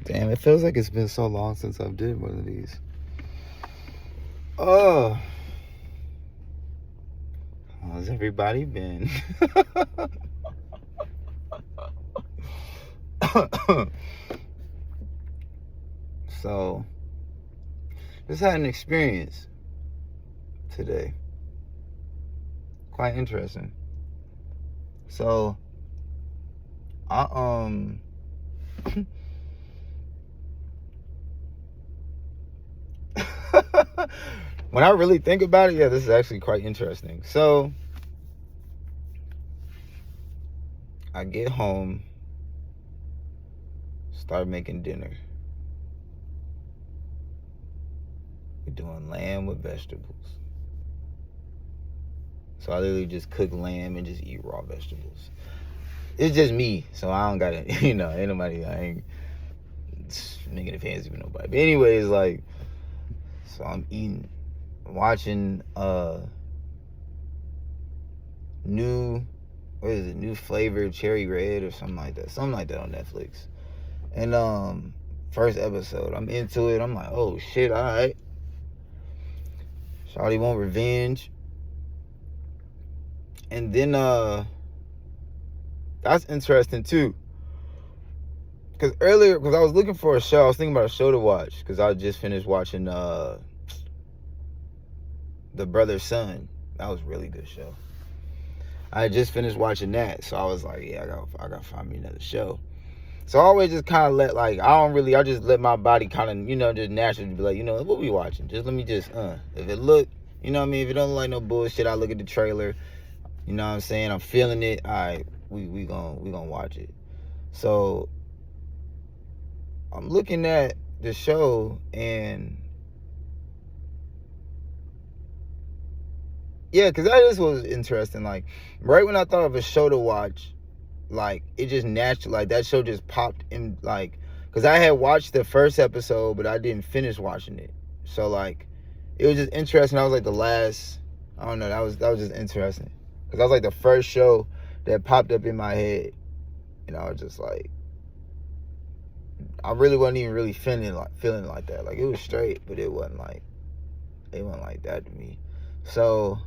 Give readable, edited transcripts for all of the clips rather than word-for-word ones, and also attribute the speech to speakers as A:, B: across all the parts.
A: Damn, it feels like it's been so long since I've did one of these. Oh, how's everybody been? So, just had an experience today. Quite interesting. So, I when I really think about it, yeah, this is actually quite interesting. So, I get home, start making dinner. We're doing lamb with vegetables. So I literally just cook lamb and just eat raw vegetables. It's just me, so I don't gotta, ain't nobody, I ain't making it fancy with nobody. But anyways, like, so I'm eating, watching new, what is it, new flavor Cherry Red or something like that on Netflix. And first episode, I'm into it. I'm like, oh shit, all right. Shawty want revenge. And then that's interesting too. Because earlier, because I was looking for a show, I was thinking about a show to watch. Because I just finished watching The Brother Son. That was a really good show. I just finished watching that, so I was like, yeah, I gotta find me another show. So I always just kind of let, like, I just let my body kind of, just naturally be like, what we watching? Just let me just, if it look, if it don't look like no bullshit, I look at the trailer, you know what I'm saying? I'm feeling it, all right, we gonna watch it. So I'm looking at the show, and yeah, because that just was interesting. Like, right when I thought of a show to watch, like, it just naturally, like, that show just popped in, like, because I had watched the first episode, but I didn't finish watching it. So, like, it was just interesting. I was like the last, I don't know, that was just interesting. Because I was like the first show that popped up in my head. And I was just like, I really wasn't even really feeling like that. Like, it was straight, but it wasn't like that to me. So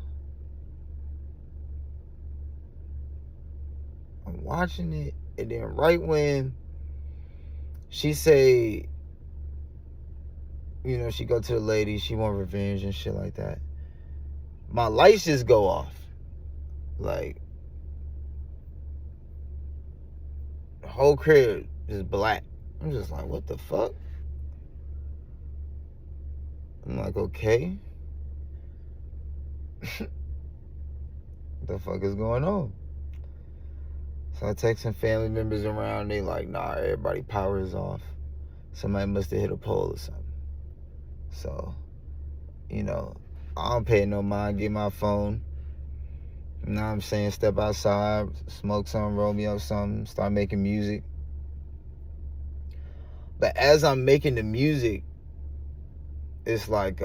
A: I'm watching it, and then right when she say, she go to the lady, she want revenge and shit like that, my lights just go off. Like, the whole crib is black. I'm just like, what the fuck? I'm like, okay. What the fuck is going on? So I text some family members around. They like, nah, everybody power is off. Somebody must have hit a pole or something. So, I don't pay no mind. Get my phone. You know what I'm saying? Step outside, smoke some, roll me up something, start making music. But as I'm making the music, it's like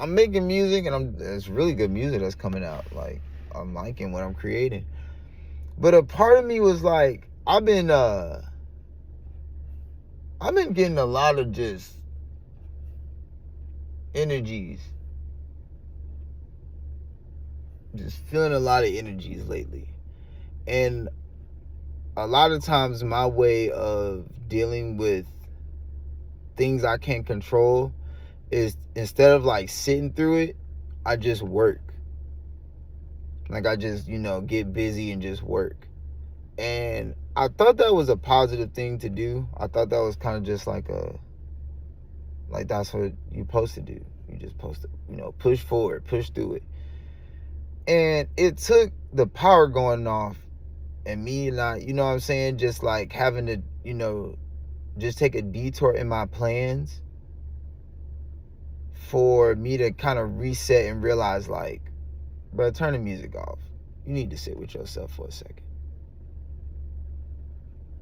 A: I'm making music, and it's really good music that's coming out. Like, I'm liking what I'm creating. But a part of me was like, I've been getting a lot of just energies. Just feeling a lot of energies lately. And a lot of times my way of dealing with things I can't control is, instead of like sitting through it, I just work. Like, I just, get busy and just work. And I thought that was a positive thing to do. I thought that was kind of just like that's what you're supposed to do. You just supposed to, push forward, push through it. And it took the power going off and me not, what I'm saying, just like having to, just take a detour in my plans for me to kind of reset and realize, like, bro, turn the music off. You need to sit with yourself for a second.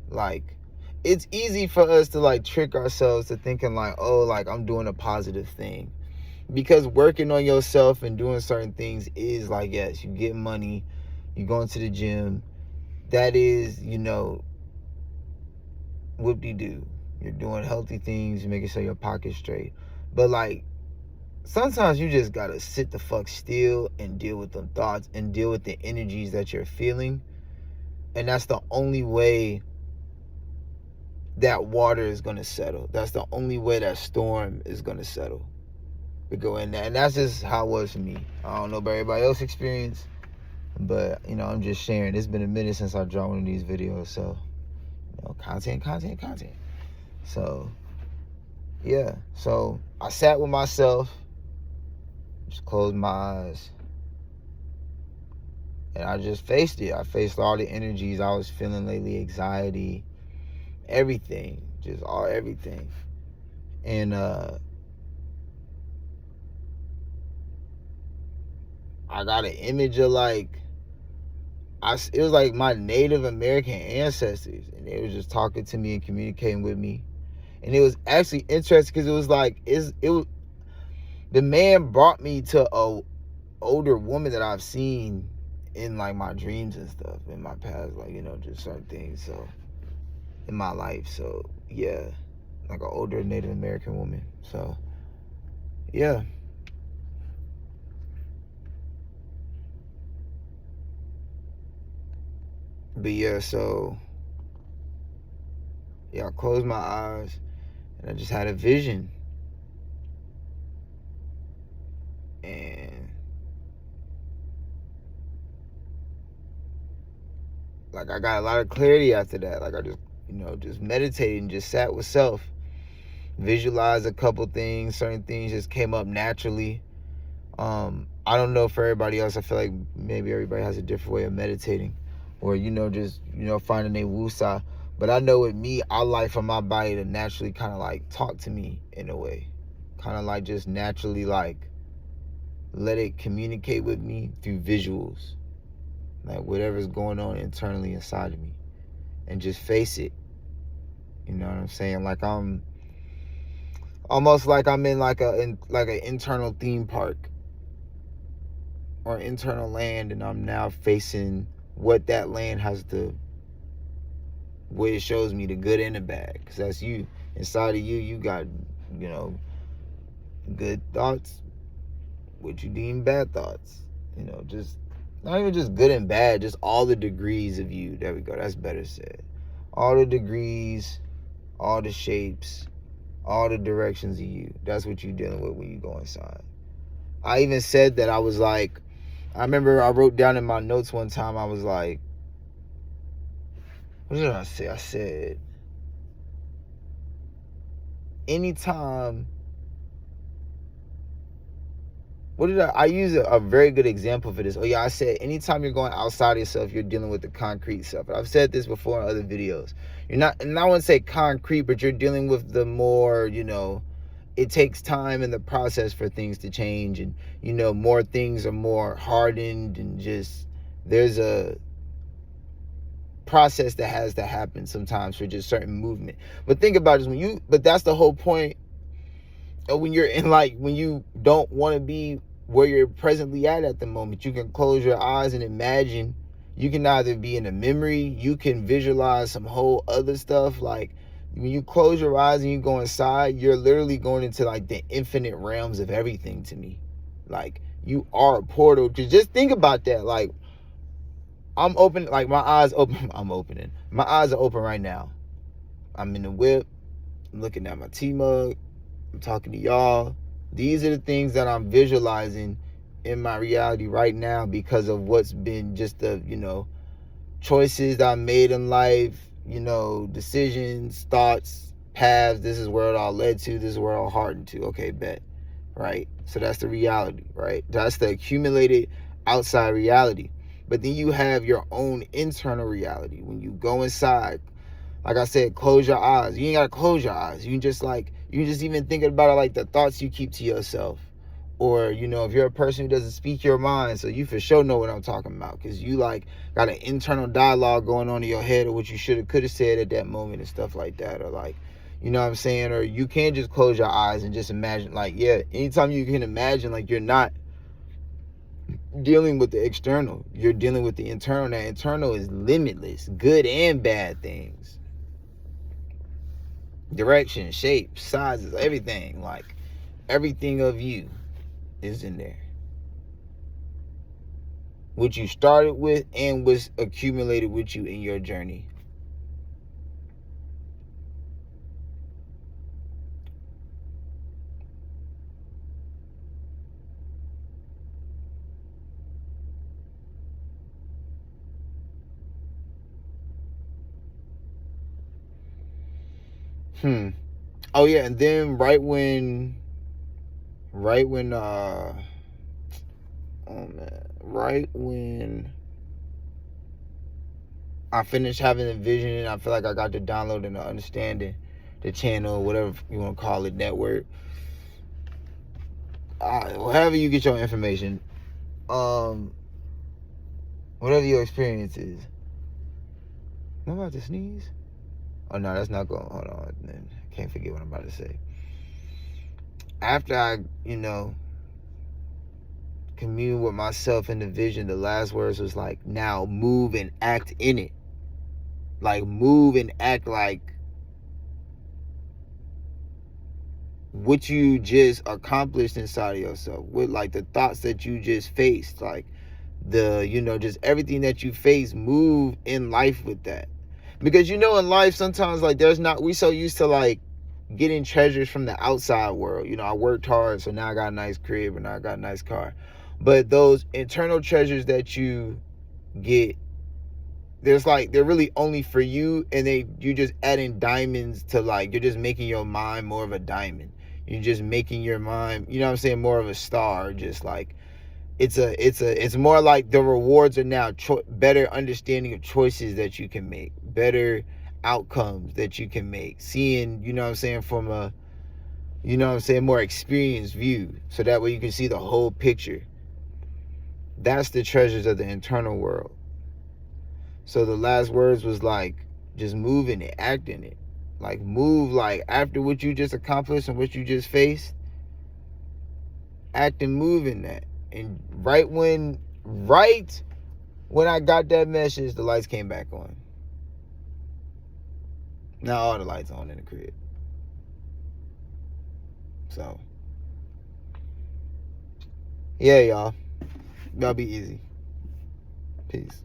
A: Like, it's easy for us to like trick ourselves to thinking like, oh, like, I'm doing a positive thing. Because working on yourself and doing certain things is like, yes, you get money, you going to the gym, that is, you know, whoop-de-doo. You're doing healthy things, you're making sure your pocket's straight. But like, sometimes you just gotta sit the fuck still and deal with them thoughts and deal with the energies that you're feeling. And that's the only way that water is gonna settle. That's the only way that storm is gonna settle. We go in there, and that's just how it was for me. I don't know about everybody else's experience, but you know, I'm just sharing. It's been a minute since I dropped one of these videos, so you know, content. So yeah, so I sat with myself, just closed my eyes, and I just faced it. I faced all the energies I was feeling lately, anxiety, everything, just everything. And I got an image of like, it was like my Native American ancestors, and they were just talking to me and communicating with me. And it was actually interesting because it was like, the man brought me to a older woman that I've seen in like my dreams and stuff in my past, like, you know, just certain things, so in my life. So yeah, like an older Native American woman. So yeah. But yeah, so yeah, I closed my eyes and I just had a vision. And like, I got a lot of clarity after that. Like, I just, you know, just meditated and just sat with self, visualized a couple things. Certain things just came up naturally. I don't know for everybody else. I feel like maybe everybody has a different way of meditating, or, you know, just, you know, finding a wusa. But I know with me, I like for my body to naturally kind of like talk to me in a way, kind of like just naturally like let it communicate with me through visuals, like whatever's going on internally inside of me, and just face it. You know what I'm saying? Like, I'm almost like I'm in like an internal theme park or internal land, and I'm now facing what that land has to, what it shows me, the good and the bad. Because that's you. Inside of you, you got, you know, good thoughts, what you deem bad thoughts. You know, just not even just good and bad, just all the degrees of you. There we go. That's better said. All the degrees, all the shapes, all the directions of you. That's what you're dealing with when you go inside. I even said that I was like, I remember I wrote down in my notes one time, I was like, what did I say? I said, anytime, I use a very good example for this. Oh yeah, I said, anytime you're going outside of yourself, you're dealing with the concrete stuff. And I've said this before in other videos. You're not, and I wouldn't say concrete, but you're dealing with the more, you know, it takes time in the process for things to change, and, you know, more things are more hardened, and just, there's a process that has to happen sometimes for just certain movement. But think about it, but that's the whole point. When you're in, like, when you don't want to be where you're presently at the moment, you can close your eyes and imagine. You can either be in a memory, you can visualize some whole other stuff. Like, when you close your eyes and you go inside, you're literally going into like the infinite realms of everything to me. Like, you are a portal. Just think about that. Like, I'm open, like my eyes open. I'm opening. My eyes are open right now. I'm in the whip. I'm looking at my tea mug. I'm talking to y'all. These are the things that I'm visualizing in my reality right now because of what's been just the, you know, choices that I made in life, you know, decisions, thoughts, paths. This is where it all led to. This is where it all hardened to. Okay, bet. Right? So that's the reality, right? That's the accumulated outside reality. But then you have your own internal reality. When you go inside, like I said, close your eyes. You ain't gotta close your eyes. You can just even think about it, like the thoughts you keep to yourself. Or, you know, if you're a person who doesn't speak your mind, so you for sure know what I'm talking about, because you like got an internal dialogue going on in your head of what you should have, could have said at that moment and stuff like that. Or like, you know what I'm saying? Or you can't just close your eyes and just imagine, like, yeah, anytime you can imagine, like, you're not dealing with the external. You're dealing with the internal. That internal is limitless, good and bad things. Direction, shape, sizes, everything. Like, everything of you is in there. What you started with and what's accumulated with you in your journey. Oh yeah, and then right when right when I finished having the vision and I feel like I got the download and the understanding, the channel, whatever you want to call it, network, however you get your information, whatever your experience is. Am I about to sneeze? Oh no, that's not going. Hold on, then I can't forget what I'm about to say. After I, commune with myself in the vision, the last words was like, now move and act in it. Like, move and act like what you just accomplished inside of yourself, with like the thoughts that you just faced, like the, just everything that you face, move in life with that. Because in life sometimes, like, we so used to like getting treasures from the outside world. I worked hard, so now I got a nice crib and now I got a nice car. But those internal treasures that you get, they're really only for you, and you just adding diamonds to, like, you're just making your mind more of a diamond. You're just making your mind, more of a star. Just like, it's more like the rewards are now better understanding of choices that you can make, better outcomes that you can make, seeing, from a, more experienced view, so that way you can see the whole picture. That's the treasures of the internal world. So the last words was like, just move in it, act in it. Like, move, like, after what you just accomplished and what you just faced, act and move in that. And right when I got that message, the lights came back on. Now all the lights on in the crib. So, yeah, y'all be easy. Peace.